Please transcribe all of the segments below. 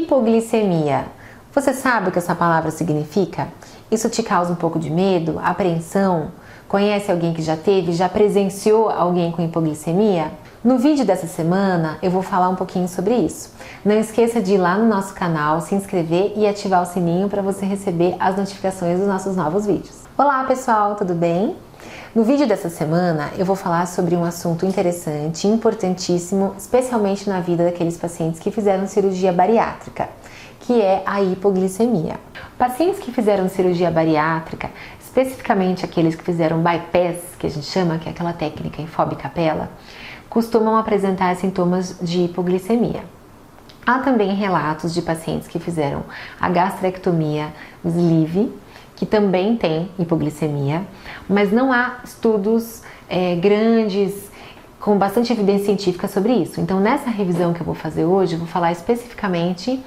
Hipoglicemia. Você sabe o que essa palavra significa? Isso te causa um pouco de medo, apreensão? Conhece alguém que já teve, já presenciou alguém com hipoglicemia? No vídeo dessa semana eu vou falar um pouquinho sobre isso. Não esqueça de ir lá no nosso canal, se inscrever e ativar o sininho para você receber as notificações dos nossos novos vídeos. Olá pessoal, tudo bem? No vídeo dessa semana eu vou falar sobre um assunto interessante, importantíssimo, especialmente na vida daqueles pacientes que fizeram cirurgia bariátrica, que é a hipoglicemia. Pacientes que fizeram cirurgia bariátrica, especificamente aqueles que fizeram bypass, que a gente chama, que é aquela técnica em Fob Capella, costumam apresentar sintomas de hipoglicemia. Há também relatos de pacientes que fizeram a gastrectomia sleeve, que também tem hipoglicemia, mas não há estudos grandes com bastante evidência científica sobre isso. Então, nessa revisão que eu vou fazer hoje, eu vou falar especificamente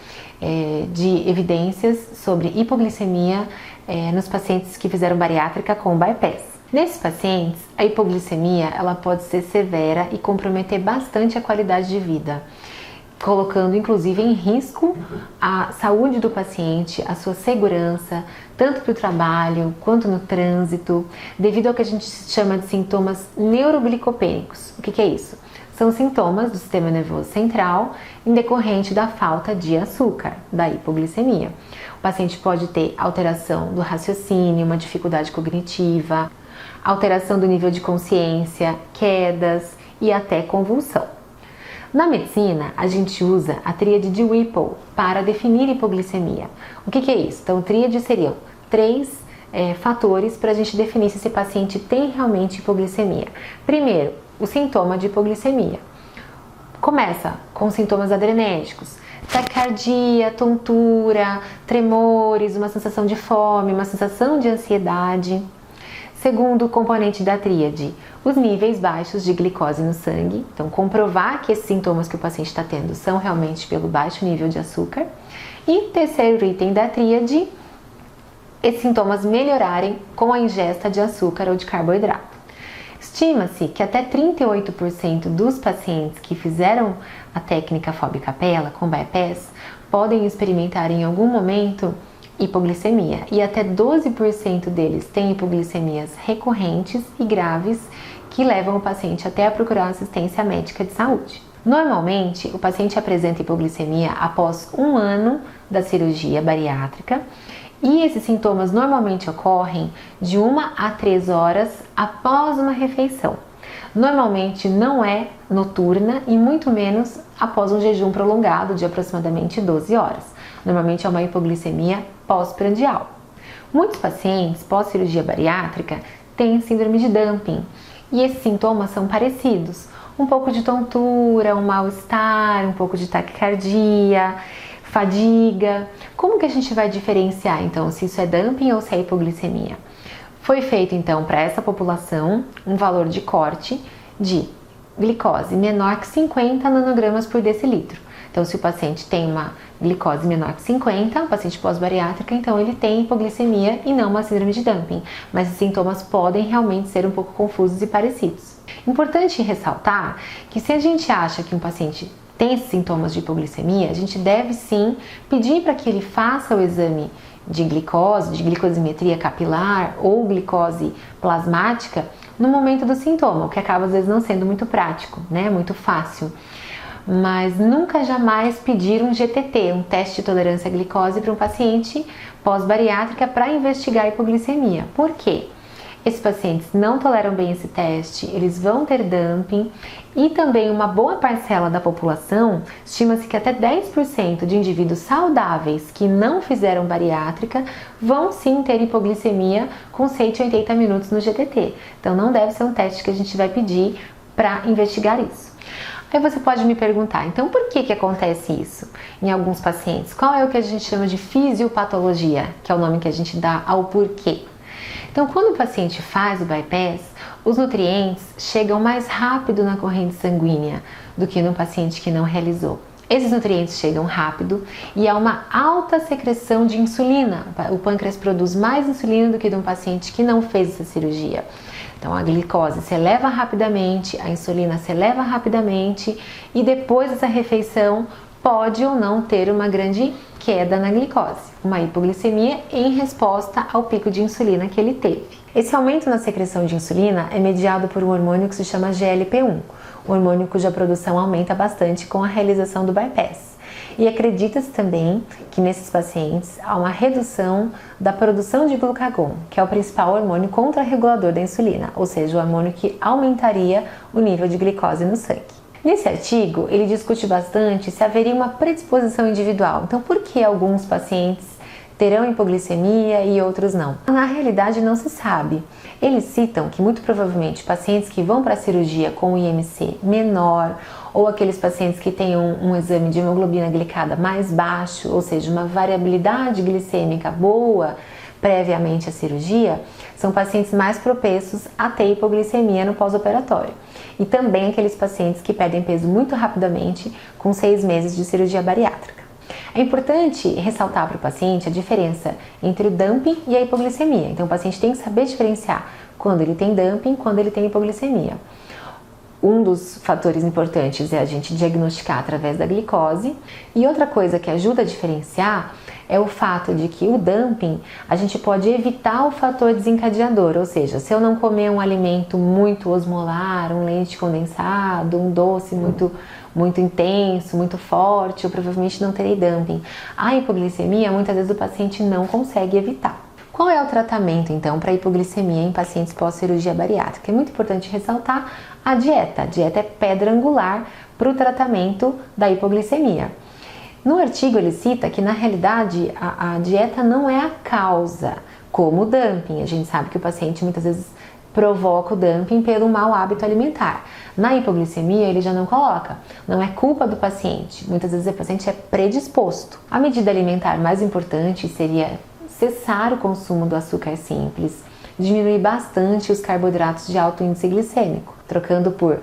de evidências sobre hipoglicemia nos pacientes que fizeram bariátrica com bypass. Nesses pacientes, a hipoglicemia ela pode ser severa e comprometer bastante a qualidade de vida, colocando inclusive em risco a saúde do paciente, a sua segurança, tanto para o trabalho quanto no trânsito, devido ao que a gente chama de sintomas neuroglicopênicos. O que é isso? São sintomas do sistema nervoso central em decorrente da falta de açúcar, da hipoglicemia. O paciente pode ter alteração do raciocínio, uma dificuldade cognitiva, alteração do nível de consciência, quedas e até convulsão. Na medicina, a gente usa a tríade de Whipple para definir hipoglicemia. O que é isso? Então, tríade seriam três fatores para a gente definir se esse paciente tem realmente hipoglicemia. Primeiro, o sintoma de hipoglicemia. Começa com sintomas adrenérgicos, taquicardia, tontura, tremores, uma sensação de fome, uma sensação de ansiedade. Segundo componente da tríade, os níveis baixos de glicose no sangue. Então, comprovar que esses sintomas que o paciente está tendo são realmente pelo baixo nível de açúcar. E terceiro item da tríade, esses sintomas melhorarem com a ingesta de açúcar ou de carboidrato. Estima-se que até 38% dos pacientes que fizeram a técnica Fob Capella com bypass podem experimentar em algum momento hipoglicemia, e até 12% deles têm hipoglicemias recorrentes e graves que levam o paciente até a procurar assistência médica de saúde. Normalmente, o paciente apresenta hipoglicemia após 1 ano da cirurgia bariátrica e esses sintomas normalmente ocorrem de 1 a 3 horas após uma refeição. Normalmente não é noturna e muito menos após um jejum prolongado de aproximadamente 12 horas. Normalmente é uma hipoglicemia pós-prandial. Muitos pacientes pós-cirurgia bariátrica têm síndrome de dumping e esses sintomas são parecidos. Um pouco de tontura, um mal-estar, um pouco de taquicardia, fadiga. Como que a gente vai diferenciar então se isso é dumping ou se é hipoglicemia? Foi feito então para essa população um valor de corte de glicose menor que 50 nanogramas por decilitro. Então, se o paciente tem uma glicose menor que 50, o paciente pós-bariátrica, então ele tem hipoglicemia e não uma síndrome de dumping. Mas os sintomas podem realmente ser um pouco confusos e parecidos. Importante ressaltar que se a gente acha que um paciente tem esses sintomas de hipoglicemia, a gente deve sim pedir para que ele faça o exame de glicose, de glicosimetria capilar ou glicose plasmática no momento do sintoma, o que acaba às vezes não sendo muito prático, né? Muito fácil. Mas nunca jamais pedir um GTT, um teste de tolerância à glicose para um paciente pós-bariátrica para investigar a hipoglicemia. Por quê? Esses pacientes não toleram bem esse teste, eles vão ter dumping e também uma boa parcela da população, estima-se que até 10% de indivíduos saudáveis que não fizeram bariátrica vão sim ter hipoglicemia com 180 minutos no GTT. Então não deve ser um teste que a gente vai pedir para investigar isso. Aí você pode me perguntar, então por que acontece isso em alguns pacientes? Qual é o que a gente chama de fisiopatologia, que é o nome que a gente dá ao porquê? Então, quando o paciente faz o bypass, os nutrientes chegam mais rápido na corrente sanguínea do que no paciente que não realizou. Esses nutrientes chegam rápido e há uma alta secreção de insulina. O pâncreas produz mais insulina do que de um paciente que não fez essa cirurgia. Então a glicose se eleva rapidamente, a insulina se eleva rapidamente e depois dessa refeição pode ou não ter uma grande queda na glicose, uma hipoglicemia em resposta ao pico de insulina que ele teve. Esse aumento na secreção de insulina é mediado por um hormônio que se chama GLP-1, um hormônio cuja produção aumenta bastante com a realização do bypass. E acredita-se também que nesses pacientes há uma redução da produção de glucagon, que é o principal hormônio contrarregulador da insulina, ou seja, o hormônio que aumentaria o nível de glicose no sangue. Nesse artigo, ele discute bastante se haveria uma predisposição individual. Então, por que alguns pacientes terão hipoglicemia e outros não? Na realidade, não se sabe. Eles citam que, muito provavelmente, pacientes que vão para a cirurgia com o IMC menor ou aqueles pacientes que têm um exame de hemoglobina glicada mais baixo, ou seja, uma variabilidade glicêmica boa previamente à cirurgia, são pacientes mais propensos a ter hipoglicemia no pós-operatório. E também aqueles pacientes que perdem peso muito rapidamente com 6 meses de cirurgia bariátrica. É importante ressaltar para o paciente a diferença entre o dumping e a hipoglicemia. Então, o paciente tem que saber diferenciar quando ele tem dumping e quando ele tem hipoglicemia. Um dos fatores importantes é a gente diagnosticar através da glicose. E outra coisa que ajuda a diferenciar é o fato de que o dumping, a gente pode evitar o fator desencadeador, ou seja, se eu não comer um alimento muito osmolar, um leite condensado, um doce muito intenso, muito forte, eu provavelmente não terei dumping. A hipoglicemia, muitas vezes o paciente não consegue evitar. Qual é o tratamento, então, para hipoglicemia em pacientes pós-cirurgia bariátrica? É muito importante ressaltar a dieta. A dieta é pedra angular para o tratamento da hipoglicemia. No artigo ele cita que, na realidade, a dieta não é a causa, como o dumping. A gente sabe que o paciente muitas vezes provoca o dumping pelo mau hábito alimentar. Na hipoglicemia ele já não coloca, não é culpa do paciente, muitas vezes o paciente é predisposto. A medida alimentar mais importante seria cessar o consumo do açúcar simples, diminuir bastante os carboidratos de alto índice glicêmico, trocando por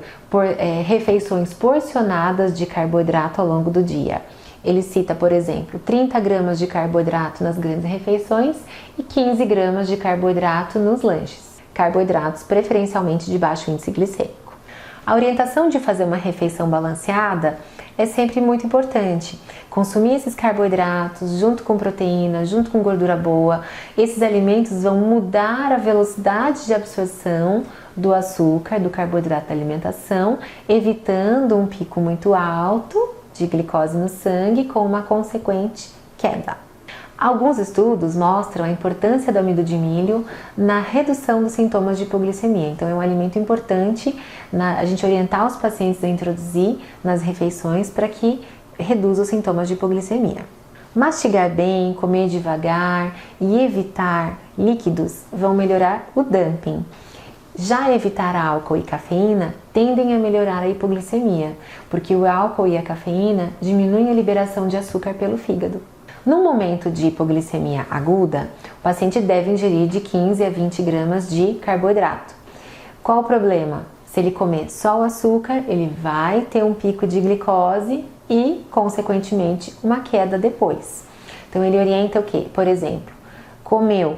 refeições porcionadas de carboidrato ao longo do dia. Ele cita, por exemplo, 30 gramas de carboidrato nas grandes refeições e 15 gramas de carboidrato nos lanches. Carboidratos preferencialmente de baixo índice glicêmico. A orientação de fazer uma refeição balanceada é sempre muito importante. Consumir esses carboidratos junto com proteína, junto com gordura boa, esses alimentos vão mudar a velocidade de absorção do açúcar, do carboidrato da alimentação, evitando um pico muito alto de glicose no sangue com uma consequente queda. Alguns estudos mostram a importância do amido de milho na redução dos sintomas de hipoglicemia. Então, é um alimento importante a gente orientar os pacientes a introduzir nas refeições para que reduza os sintomas de hipoglicemia. Mastigar bem, comer devagar e evitar líquidos vão melhorar o dumping. Já evitar álcool e cafeína tendem a melhorar a hipoglicemia, porque o álcool e a cafeína diminuem a liberação de açúcar pelo fígado. No momento de hipoglicemia aguda, o paciente deve ingerir de 15 a 20 gramas de carboidrato. Qual o problema? Se ele comer só o açúcar, ele vai ter um pico de glicose e, consequentemente, uma queda depois. Então, ele orienta o quê? Por exemplo, comeu,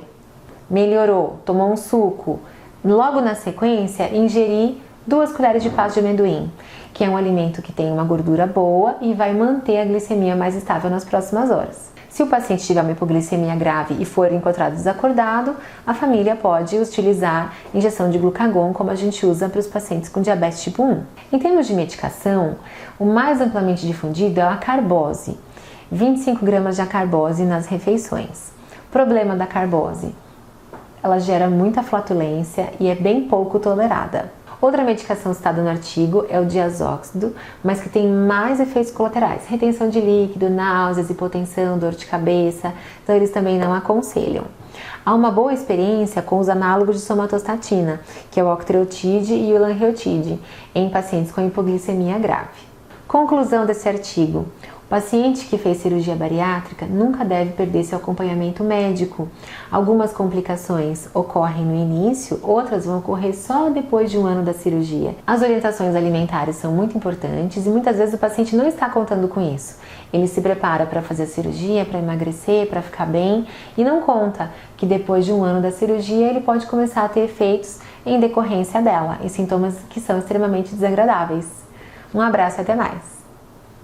melhorou, tomou um suco, logo na sequência, ingerir 2 colheres de pasta de amendoim, que é um alimento que tem uma gordura boa e vai manter a glicemia mais estável nas próximas horas. Se o paciente tiver uma hipoglicemia grave e for encontrado desacordado, a família pode utilizar injeção de glucagon, como a gente usa para os pacientes com diabetes tipo 1. Em termos de medicação, o mais amplamente difundido é a carbose, 25 gramas de acarbose nas refeições. Problema da carbose: ela gera muita flatulência e é bem pouco tolerada. Outra medicação citada no artigo é o diazóxido, mas que tem mais efeitos colaterais, retenção de líquido, náuseas, hipotensão, dor de cabeça, então eles também não aconselham. Há uma boa experiência com os análogos de somatostatina, que é o octreotide e o lanreotide, em pacientes com hipoglicemia grave. Conclusão desse artigo: o paciente que fez cirurgia bariátrica nunca deve perder seu acompanhamento médico. Algumas complicações ocorrem no início, outras vão ocorrer só depois de 1 ano da cirurgia. As orientações alimentares são muito importantes e muitas vezes o paciente não está contando com isso. Ele se prepara para fazer a cirurgia, para emagrecer, para ficar bem e não conta que depois de 1 ano da cirurgia ele pode começar a ter efeitos em decorrência dela e sintomas que são extremamente desagradáveis. Um abraço e até mais!